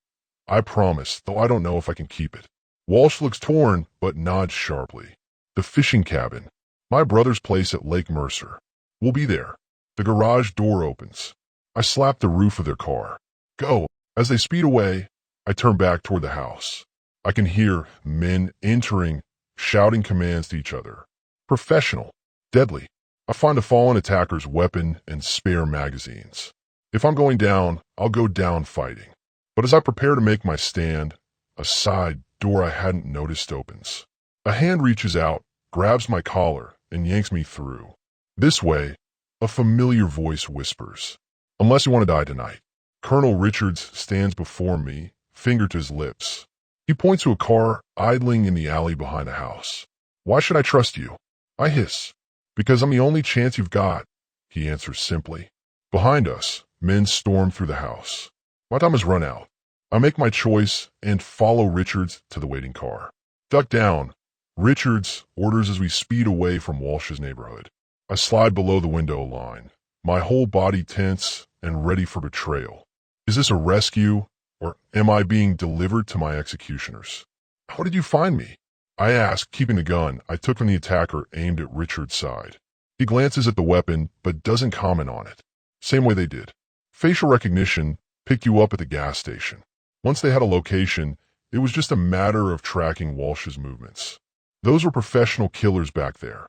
I promise, though I don't know if I can keep it. Walsh looks torn, but nods sharply. The fishing cabin. My brother's place at Lake Mercer. We'll be there. The garage door opens. I slap the roof of their car. Go. As they speed away, I turn back toward the house. I can hear men entering, shouting commands to each other. Professional. Deadly. I find a fallen attacker's weapon and spare magazines. If I'm going down, I'll go down fighting. But as I prepare to make my stand, a side door I hadn't noticed opens. A hand reaches out, grabs my collar, and yanks me through. This way, a familiar voice whispers, "Unless you want to die tonight." Colonel Richards stands before me, finger to his lips. He points to a car idling in the alley behind the house. "Why should I trust you?" I hiss. "Because I'm the only chance you've got," he answers simply. Behind us, men storm through the house. My time has run out. I make my choice and follow Richards to the waiting car. "Duck down," Richards orders as we speed away from Walsh's neighborhood. I slide below the window line, my whole body tense and ready for betrayal. Is this a rescue, or am I being delivered to my executioners? "How did you find me?" I ask, keeping the gun I took from the attacker aimed at Richard's side. He glances at the weapon, but doesn't comment on it. Same way they did. Facial recognition picked you up at the gas station. Once they had a location, it was just a matter of tracking Walsh's movements. Those were professional killers back there.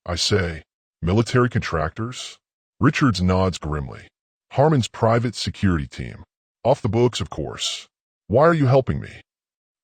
I say, "Military contractors?" Richards nods grimly. "Harmon's private security team. Off the books, of course. Why are you helping me?"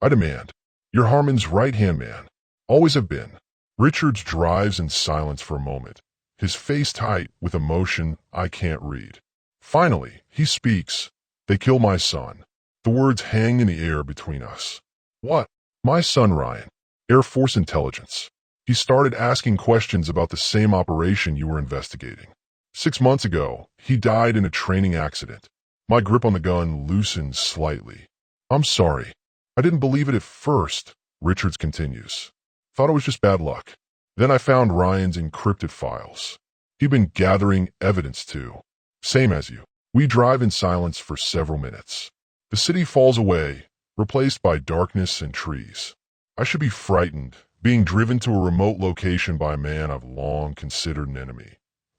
I demand. "You're Harmon's right-hand man. Always have been." Richards drives in silence for a moment, his face tight with emotion I can't read. Finally, he speaks. "They kill my son." The words hang in the air between us. "What?" "My son, Ryan. Air Force Intelligence. He started asking questions about the same operation you were investigating. 6 months ago, he died in a training accident." My grip on the gun loosens slightly. "I'm sorry. I didn't believe it at first," Richards continues. "Thought it was just bad luck. Then I found Ryan's encrypted files. He'd been gathering evidence too. Same as you." We drive in silence for several minutes. The city falls away, replaced by darkness and trees. I should be frightened, being driven to a remote location by a man I've long considered an enemy.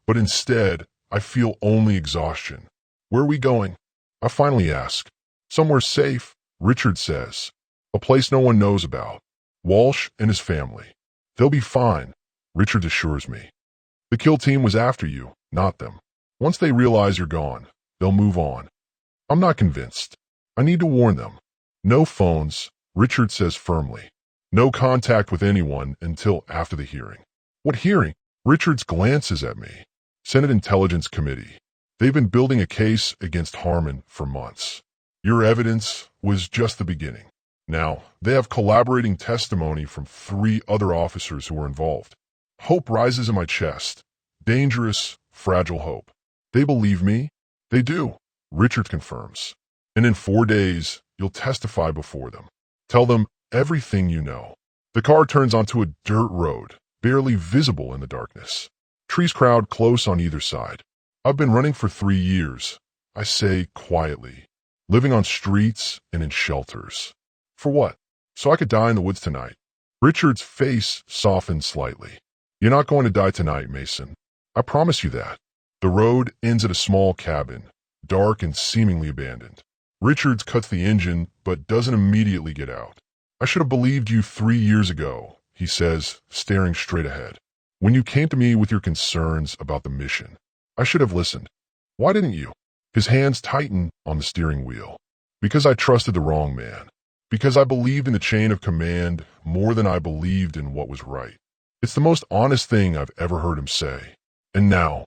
But instead, I feel only exhaustion. "Where are we going?" I finally ask. "Somewhere safe," Richard says. "A place no one knows about. Walsh and his family. They'll be fine," Richard assures me. "The kill team was after you, not them. Once they realize you're gone, they'll move on." I'm not convinced. I need to warn them. "No phones," Richard says firmly. "No contact with anyone until after the hearing." "What hearing?" Richards glances at me. "Senate Intelligence Committee. They've been building a case against Harmon for months. Your evidence was just the beginning. Now, they have collaborating testimony from 3 other officers who were involved." Hope rises in my chest. Dangerous, fragile hope. "They believe me?" "They do," Richard confirms. "And in 4 days, you'll testify before them. Tell them everything you know." The car turns onto a dirt road, barely visible in the darkness. Trees crowd close on either side. "I've been running for 3 years," I say quietly, "living on streets and in shelters. For what? So I could die in the woods tonight." Richard's face softens slightly. "You're not going to die tonight, Mason. I promise you that." The road ends at a small cabin, dark and seemingly abandoned. Richards cuts the engine, but doesn't immediately get out. "I should have believed you 3 years ago," he says, staring straight ahead. "When you came to me with your concerns about the mission, I should have listened." "Why didn't you?" His hands tighten on the steering wheel. "Because I trusted the wrong man. Because I believed in the chain of command more than I believed in what was right." It's the most honest thing I've ever heard him say. "And now?"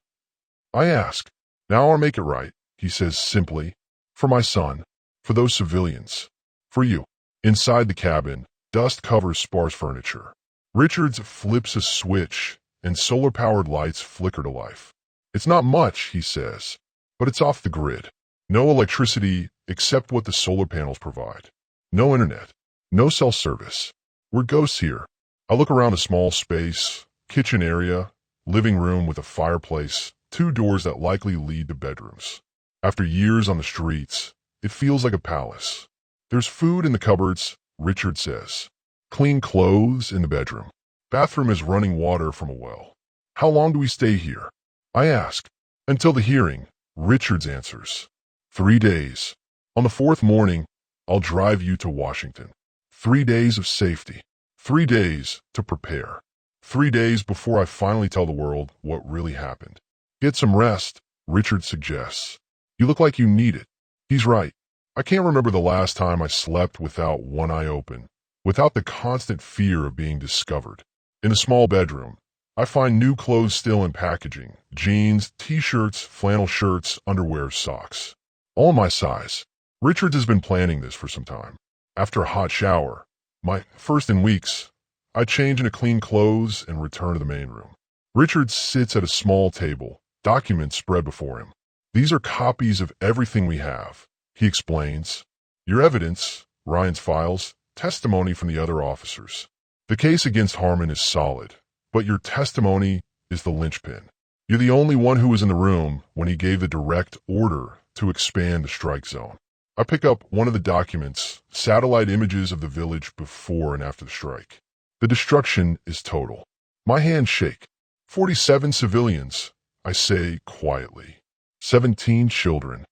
I ask. "Now I'll make it right," he says simply. "For my son. For those civilians. For you." Inside the cabin, dust covers sparse furniture. Richards flips a switch, and solar-powered lights flicker to life. "It's not much," he says, "but it's off the grid. No electricity except what the solar panels provide. No internet. No cell service. We're ghosts here." I look around a small space, kitchen area, living room with a fireplace, 2 doors that likely lead to bedrooms. After years on the streets, it feels like a palace. "There's food in the cupboards," Richard says. "Clean clothes in the bedroom. Bathroom is running water from a well." "How long do we stay here?" I ask. "Until the hearing," Richards answers. 3 days. On the 4th morning, I'll drive you to Washington. 3 days of safety. 3 days to prepare. 3 days before I finally tell the world what really happened. Get some rest, Richard suggests. You look like you need it. He's right. I can't remember the last time I slept without one eye open, without the constant fear of being discovered. In a small bedroom, I find new clothes still in packaging: jeans, t-shirts, flannel shirts, underwear, socks. All my size. Richards has been planning this for some time. After a hot shower, my first in weeks, I change into clean clothes and return to the main room. Richards sits at a small table, documents spread before him. These are copies of everything we have, he explains. Your evidence, Ryan's files, testimony from the other officers. The case against Harmon is solid, but your testimony is the linchpin. You're the only one who was in the room when he gave the direct order to expand the strike zone. I pick up one of the documents, satellite images of the village before and after the strike. The destruction is total. My hands shake. 47 civilians, I say quietly. 17 children.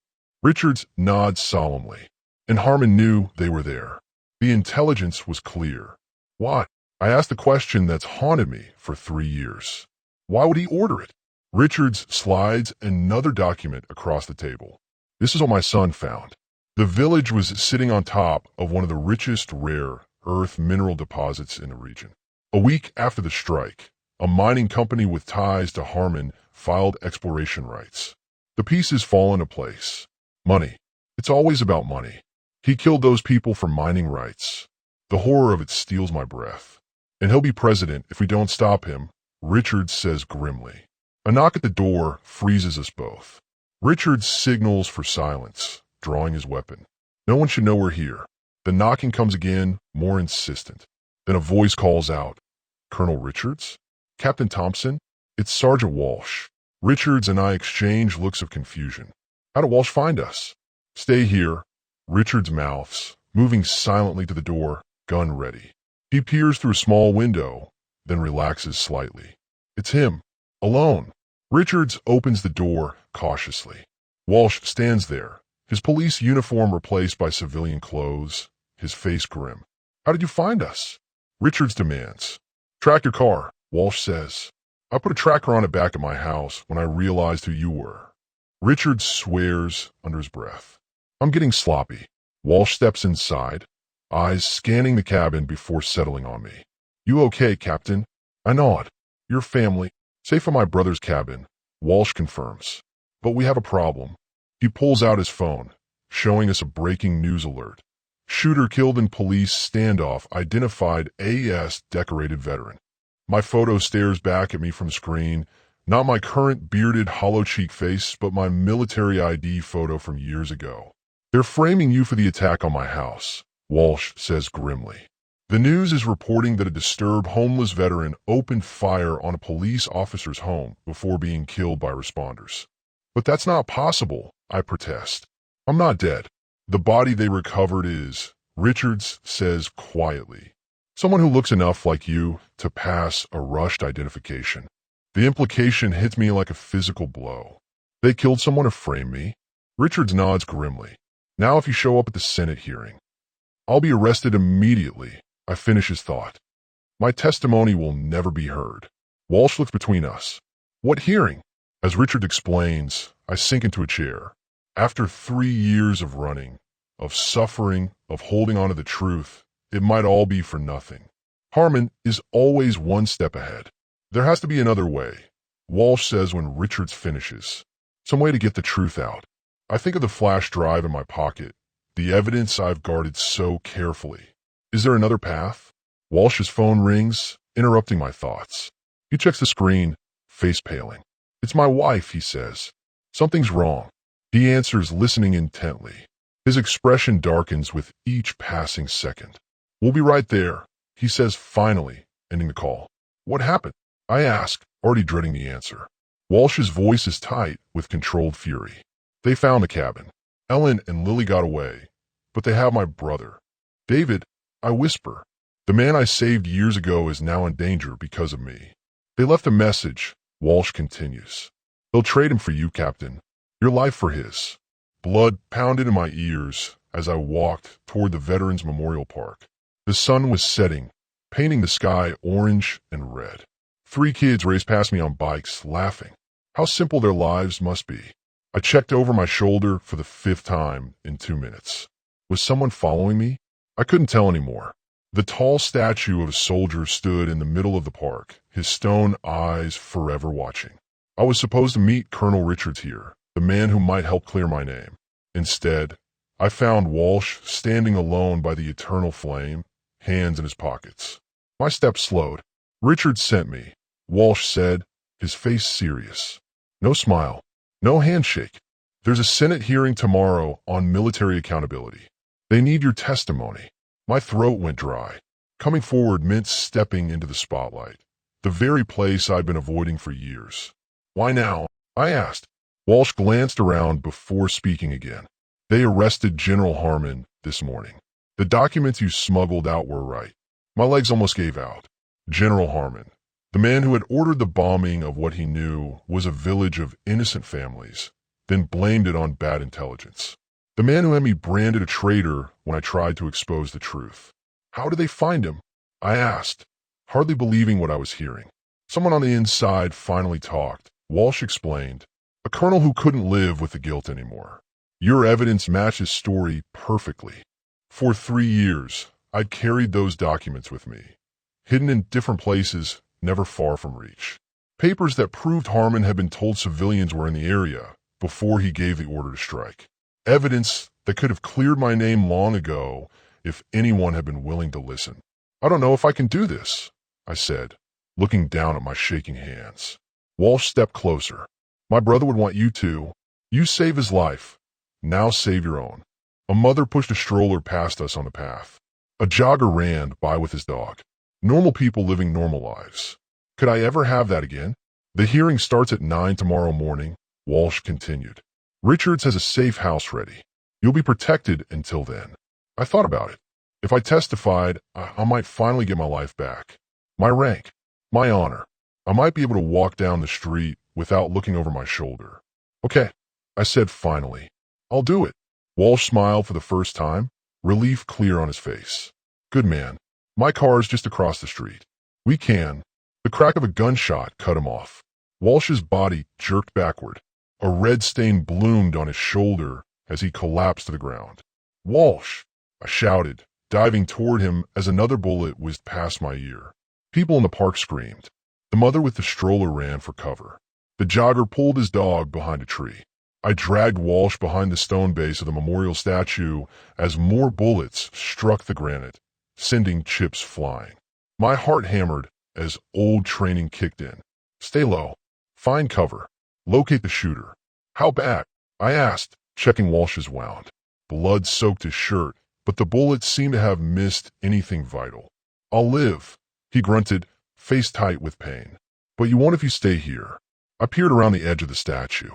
Richards nods solemnly, and Harmon knew they were there. The intelligence was clear. What? I asked the question that's haunted me for 3 years. Why would he order it? Richards slides another document across the table. This is what my son found. The village was sitting on top of one of the richest rare earth mineral deposits in the region. A week after the strike, a mining company with ties to Harmon filed exploration rights. The pieces fall into place. Money. It's always about money. He killed those people for mining rights. The horror of it steals my breath. And he'll be president if we don't stop him, Richards says grimly. A knock at the door freezes us both. Richards signals for silence, drawing his weapon. No one should know we're here. The knocking comes again, more insistent. Then a voice calls out, Colonel Richards? Captain Thompson? It's Sergeant Walsh. Richards and I exchange looks of confusion. How did Walsh find us? Stay here, Richards mouths, moving silently to the door, gun ready. He peers through a small window, then relaxes slightly. It's him, alone. Richards opens the door cautiously. Walsh stands there, his police uniform replaced by civilian clothes, his face grim. How did you find us? Richards demands. Track your car, Walsh says. I put a tracker on it back at my house when I realized who you were. Richards swears under his breath. I'm getting sloppy. Walsh steps inside, eyes scanning the cabin before settling on me. You okay, Captain? I nod. Your family, safe in my brother's cabin, Walsh confirms. But we have a problem. He pulls out his phone, showing us a breaking news alert. Shooter killed in police standoff identified AS decorated veteran. My photo stares back at me from screen, not my current bearded hollow cheek face, but my military ID photo from years ago. They're framing you for the attack on my house, Walsh says grimly. The news is reporting that a disturbed homeless veteran opened fire on a police officer's home before being killed by responders. But that's not possible, I protest. I'm not dead. The body they recovered is, Richards says quietly, someone who looks enough like you to pass a rushed identification. The implication hits me like a physical blow. They killed someone to frame me? Richards nods grimly. Now if you show up at the Senate hearing, I'll be arrested immediately. I finish his thought. My testimony will never be heard. Walsh looks between us. What hearing? As Richard explains, I sink into a chair. After 3 years of running, of suffering, of holding on to the truth, it might all be for nothing. Harmon is always one step ahead. There has to be another way, Walsh says when Richards finishes. Some way to get the truth out. I think of the flash drive in my pocket, the evidence I've guarded so carefully. Is there another path? Walsh's phone rings, interrupting my thoughts. He checks the screen, face paling. It's my wife, he says. Something's wrong. He answers, listening intently. His expression darkens with each passing second. We'll be right there, he says finally, ending the call. What happened? I ask, already dreading the answer. Walsh's voice is tight with controlled fury. They found the cabin. Ellen and Lily got away, but they have my brother. David, I whisper. The man I saved years ago is now in danger because of me. They left a message, Walsh continues. They'll trade him for you, Captain. Your life for his. Blood pounded in my ears as I walked toward the Veterans Memorial Park. The sun was setting, painting the sky orange and red. 3 kids raced past me on bikes, laughing. How simple their lives must be. I checked over my shoulder for the 5th time in 2 minutes. Was someone following me? I couldn't tell anymore. The tall statue of a soldier stood in the middle of the park, his stone eyes forever watching. I was supposed to meet Colonel Richards here, the man who might help clear my name. Instead, I found Walsh standing alone by the eternal flame, hands in his pockets. My steps slowed. "Richards sent me," Walsh said, his face serious. No smile, no handshake. "There's a Senate hearing tomorrow on military accountability. They need your testimony." My throat went dry. Coming forward meant stepping into the spotlight, the very place I'd been avoiding for years. "Why now?" I asked. Walsh glanced around before speaking again. "They arrested General Harmon this morning. The documents you smuggled out were right." My legs almost gave out. General Harmon, the man who had ordered the bombing of what he knew was a village of innocent families, then blamed it on bad intelligence. The man who had me branded a traitor when I tried to expose the truth. "How did they find him?" I asked, hardly believing what I was hearing. Someone on the inside finally talked. Walsh explained, "A colonel who couldn't live with the guilt anymore. Your evidence matched his story perfectly. For 3 years, I'd carried those documents with me, hidden in different places, never far from reach. Papers that proved Harmon had been told civilians were in the area before he gave the order to strike. Evidence that could have cleared my name long ago if anyone had been willing to listen. "I don't know if I can do this," I said, looking down at my shaking hands. Walsh stepped closer. "My brother would want you to. You saved his life. Now save your own." A mother pushed a stroller past us on the path. A jogger ran by with his dog. Normal people living normal lives. Could I ever have that again? "The hearing starts at 9 tomorrow morning," Walsh continued. "Richards has a safe house ready. You'll be protected until then." I thought about it. If I testified, I might finally get my life back. My rank, my honor. I might be able to walk down the street without looking over my shoulder. "Okay," I said finally. "I'll do it." Walsh smiled for the first time, relief clear on his face. "Good man. My car's just across the street. We can." The crack of a gunshot cut him off. Walsh's body jerked backward. A red stain bloomed on his shoulder as he collapsed to the ground. "Walsh!" I shouted, diving toward him as another bullet whizzed past my ear. People in the park screamed. The mother with the stroller ran for cover. The jogger pulled his dog behind a tree. I dragged Walsh behind the stone base of the memorial statue as more bullets struck the granite, sending chips flying. My heart hammered as old training kicked in. "Stay low. Find cover. Locate the shooter." "How bad?" I asked, checking Walsh's wound. Blood soaked his shirt, but the bullets seemed to have missed anything vital. "I'll live," he grunted, face tight with pain. "But you won't if you stay here." I peered around the edge of the statue.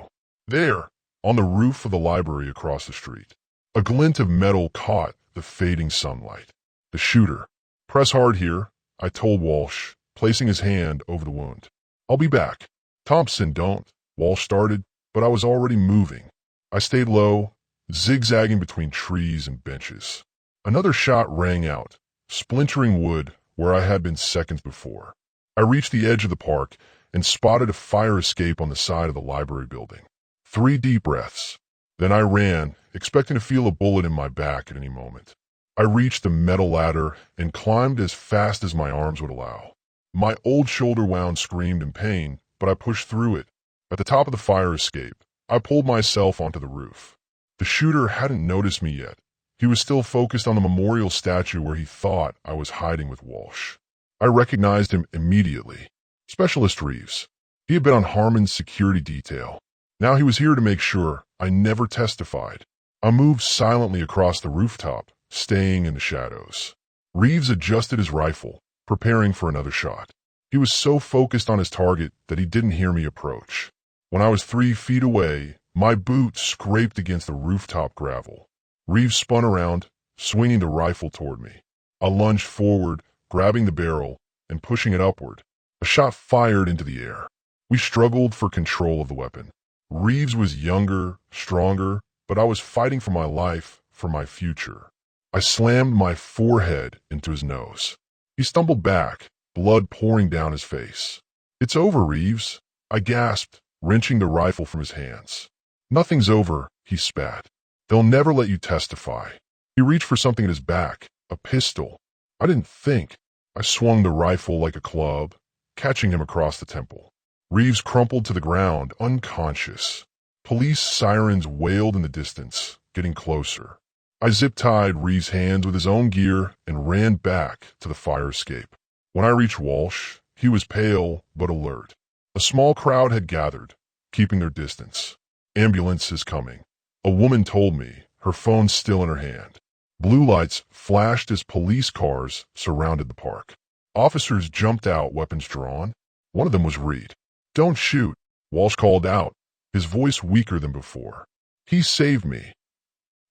There, on the roof of the library across the street, a glint of metal caught the fading sunlight. The shooter. "Press hard here," I told Walsh, placing his hand over the wound. "I'll be back." "Thompson, don't," Walsh started, but I was already moving. I stayed low, zigzagging between trees and benches. Another shot rang out, splintering wood where I had been seconds before. I reached the edge of the park and spotted a fire escape on the side of the library building. 3 deep breaths. Then I ran, expecting to feel a bullet in my back at any moment. I reached the metal ladder and climbed as fast as my arms would allow. My old shoulder wound screamed in pain, but I pushed through it. At the top of the fire escape, I pulled myself onto the roof. The shooter hadn't noticed me yet. He was still focused on the memorial statue where he thought I was hiding with Walsh. I recognized him immediately. Specialist Reeves. He had been on Harmon's security detail. Now he was here to make sure I never testified. I moved silently across the rooftop, staying in the shadows. Reeves adjusted his rifle, preparing for another shot. He was so focused on his target that he didn't hear me approach. When I was 3 feet away, my boot scraped against the rooftop gravel. Reeves spun around, swinging the rifle toward me. I lunged forward, grabbing the barrel and pushing it upward. A shot fired into the air. We struggled for control of the weapon. Reeves was younger, stronger, but I was fighting for my life, for my future. I slammed my forehead into his nose. He stumbled back, blood pouring down his face. "It's over, Reeves," I gasped, wrenching the rifle from his hands. "Nothing's over," he spat. "They'll never let you testify." He reached for something at his back, a pistol. I didn't think. I swung the rifle like a club, catching him across the temple. Reeves crumpled to the ground, unconscious. Police sirens wailed in the distance, getting closer. I zip-tied Reeves' hands with his own gear and ran back to the fire escape. When I reached Walsh, he was pale but alert. A small crowd had gathered, keeping their distance. "Ambulance is coming," a woman told me, her phone still in her hand. Blue lights flashed as police cars surrounded the park. Officers jumped out, weapons drawn. One of them was Reed. "Don't shoot," Walsh called out, his voice weaker than before. "He saved me."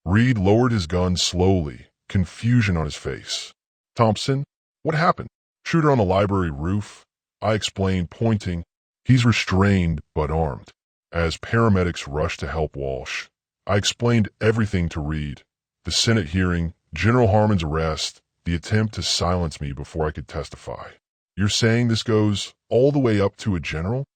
Reed lowered his gun slowly, confusion on his face. "Thompson, what happened?" "Shooter on the library roof," I explained, pointing. "He's restrained but armed." As paramedics rushed to help Walsh, I explained everything to Reed. The Senate hearing, General Harmon's arrest, the attempt to silence me before I could testify. "You're saying this goes all the way up to a general?"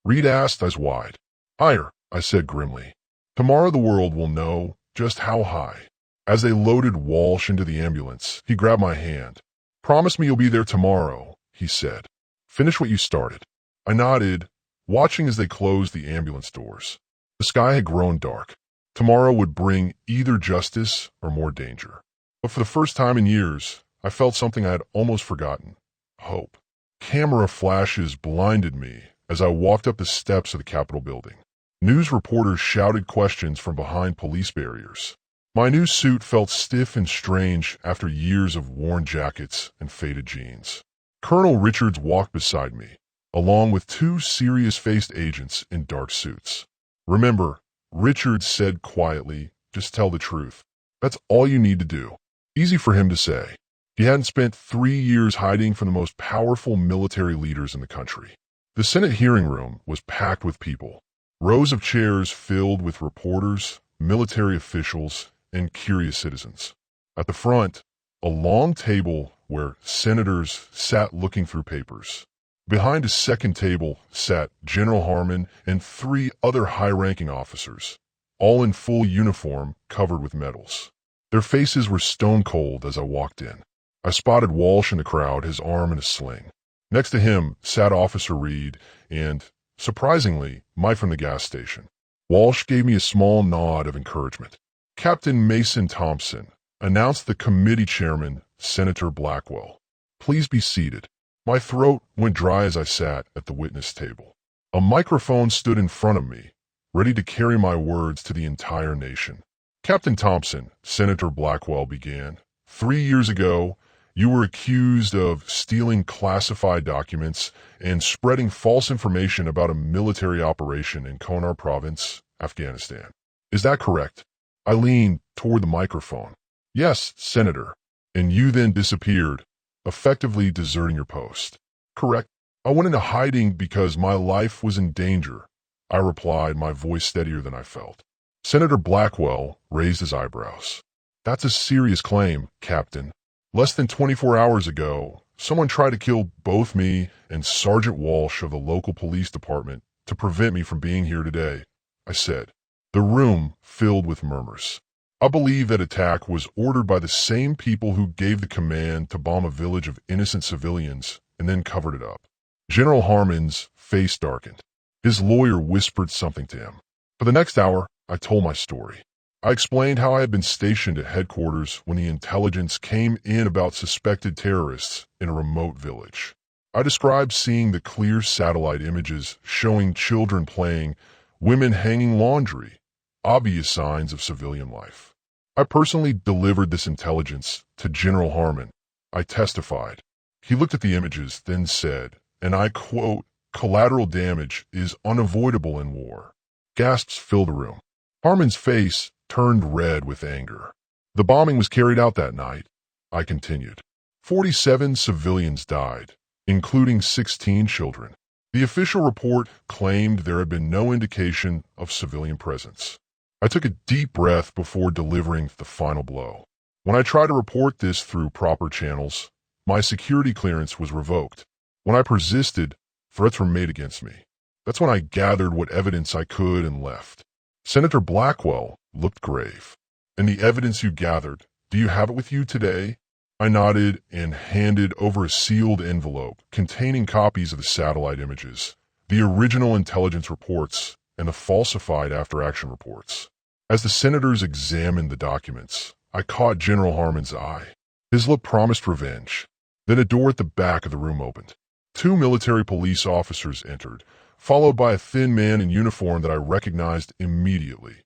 Reed asked, eyes wide. "Higher," I said grimly. "Tomorrow the world will know just how high." As they loaded Walsh into the ambulance, he grabbed my hand. "Promise me you'll be there tomorrow," he said. "Finish what you started." I nodded, watching as they closed the ambulance doors. The sky had grown dark. Tomorrow would bring either justice or more danger. But for the first time in years, I felt something I had almost forgotten: hope. Camera flashes blinded me as I walked up the steps of the Capitol building. News reporters shouted questions from behind police barriers. My new suit felt stiff and strange after years of worn jackets and faded jeans. Colonel Richards walked beside me, along with two serious-faced agents in dark suits. "Remember," Richards said quietly, "just tell the truth. That's all you need to do." Easy for him to say. He hadn't spent 3 years hiding from the most powerful military leaders in the country. The Senate hearing room was packed with people. Rows of chairs filled with reporters, military officials, and curious citizens. At the front, a long table where senators sat looking through papers. Behind a second table sat General Harmon and 3 other high-ranking officers, all in full uniform covered with medals. Their faces were stone-cold as I walked in. I spotted Walsh in the crowd, his arm in a sling. Next to him sat Officer Reed and, surprisingly, Mike from the gas station. Walsh gave me a small nod of encouragement. "Captain Mason Thompson," announced the committee chairman, Senator Blackwell. "Please be seated." My throat went dry as I sat at the witness table. A microphone stood in front of me, ready to carry my words to the entire nation. "Captain Thompson," Senator Blackwell began, "3 years ago, you were accused of stealing classified documents and spreading false information about a military operation in Konar Province, Afghanistan. Is that correct?" I leaned toward the microphone. "Yes, Senator." "And you then disappeared, effectively deserting your post." "Correct. I went into hiding because my life was in danger," I replied, my voice steadier than I felt. Senator Blackwell raised his eyebrows. "That's a serious claim, Captain. Less than 24 hours ago, someone tried to kill both me and Sergeant Walsh of the local police department to prevent me from being here today," I said. The room filled with murmurs. I believe that attack was ordered by the same people who gave the command to bomb a village of innocent civilians and then covered it up. General Harmon's face darkened. His lawyer whispered something to him. For the next hour, I told my story. I explained how I had been stationed at headquarters when the intelligence came in about suspected terrorists in a remote village. I described seeing the clear satellite images showing children playing, women hanging laundry, obvious signs of civilian life. I personally delivered this intelligence to General Harmon. I testified. He looked at the images, then said, and I quote, "Collateral damage is unavoidable in war." Gasps filled the room. Harmon's face turned red with anger. "The bombing was carried out that night," I continued. 47 civilians died, including 16 children. The official report claimed there had been no indication of civilian presence. I took a deep breath before delivering the final blow. When I tried to report this through proper channels, my security clearance was revoked. When I persisted, Threats were made against me. That's when I gathered what evidence I could and left. Senator Blackwell looked grave. And the evidence you gathered, do you have it with you today? I nodded and handed over a sealed envelope containing copies of the satellite images, the original intelligence reports, and the falsified after-action reports. As the senators examined the documents, I caught General Harmon's eye. His look promised revenge. Then a door at the back of the room opened. 2 military police officers entered, followed by a thin man in uniform that I recognized immediately.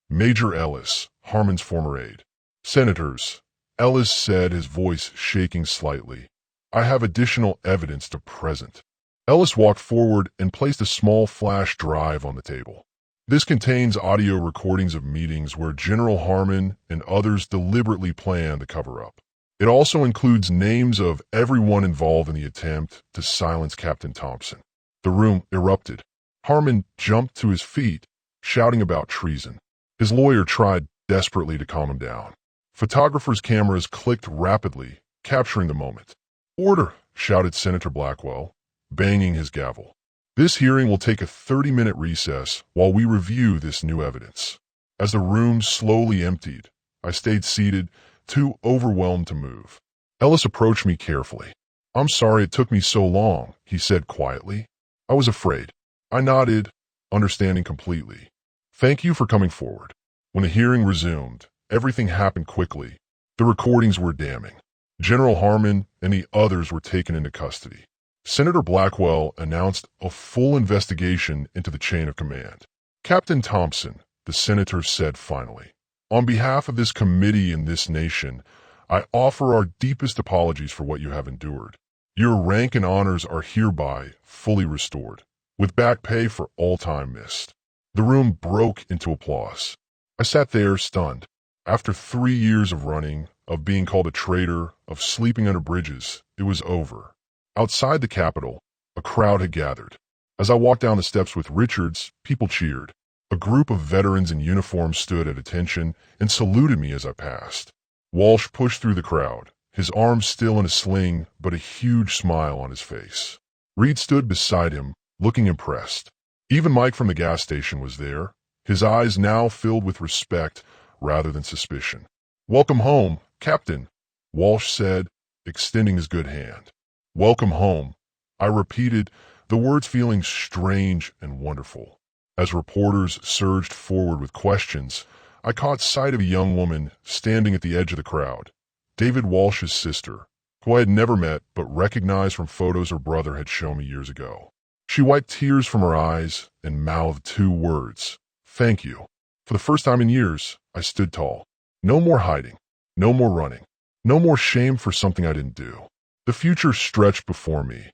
Major Ellis, Harmon's former aide. Senators, Ellis said, his voice shaking slightly, I have additional evidence to present. Ellis walked forward and placed a small flash drive on the table. This contains audio recordings of meetings where General Harmon and others deliberately planned the cover-up. It also includes names of everyone involved in the attempt to silence Captain Thompson. The room erupted. Harmon jumped to his feet, shouting about treason. His lawyer tried desperately to calm him down. Photographers' cameras clicked rapidly, capturing the moment. Order, shouted Senator Blackwell, banging his gavel. This hearing will take a 30-minute recess while we review this new evidence. As the room slowly emptied, I stayed seated, too overwhelmed to move. Ellis approached me carefully. I'm sorry it took me so long, he said quietly. I was afraid. I nodded, understanding completely. Thank you for coming forward. When the hearing resumed, everything happened quickly. The recordings were damning. General Harmon and the others were taken into custody. Senator Blackwell announced a full investigation into the chain of command. Captain Thompson, the senator said finally, on behalf of this committee and this nation, I offer our deepest apologies for what you have endured. Your rank and honors are hereby fully restored, with back pay for all time missed. The room broke into applause. I sat there stunned. After 3 years of running, of being called a traitor, of sleeping under bridges, it was over. Outside the Capitol, a crowd had gathered. As I walked down the steps with Richards, people cheered. A group of veterans in uniform stood at attention and saluted me as I passed. Walsh pushed through the crowd, his arms still in a sling, but a huge smile on his face. Reed stood beside him, looking impressed. Even Mike from the gas station was there, his eyes now filled with respect rather than suspicion. Welcome home, Captain, Walsh said, extending his good hand. Welcome home, I repeated, the words feeling strange and wonderful. As reporters surged forward with questions, I caught sight of a young woman standing at the edge of the crowd, David Walsh's sister, who I had never met but recognized from photos her brother had shown me years ago. She wiped tears from her eyes and mouthed 2 words, thank you. For the first time in years, I stood tall. No more hiding, no more running, no more shame for something I didn't do. The future stretched before me,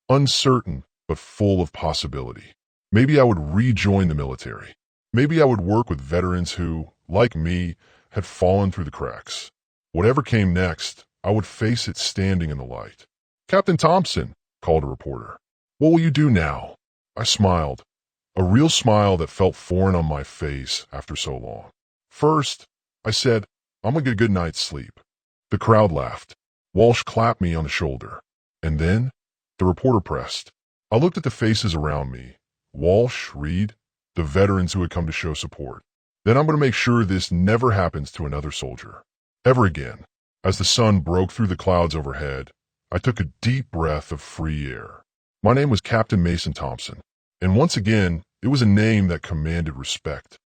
uncertain but full of possibility. Maybe I would rejoin the military. Maybe I would work with veterans who, like me, had fallen through the cracks. Whatever came next, I would face it standing in the light. Captain Thompson, called a reporter. What will you do now? I smiled, a real smile that felt foreign on my face after so long. First, I said, I'm gonna get a good night's sleep. The crowd laughed. Walsh clapped me on the shoulder. And then, the reporter pressed. I looked at the faces around me. Walsh, Reed, the veterans who had come to show support. Then I'm going to make sure this never happens to another soldier. Ever again. As the sun broke through the clouds overhead, I took a deep breath of free air. My name was Captain Mason Thompson, and once again, it was a name that commanded respect.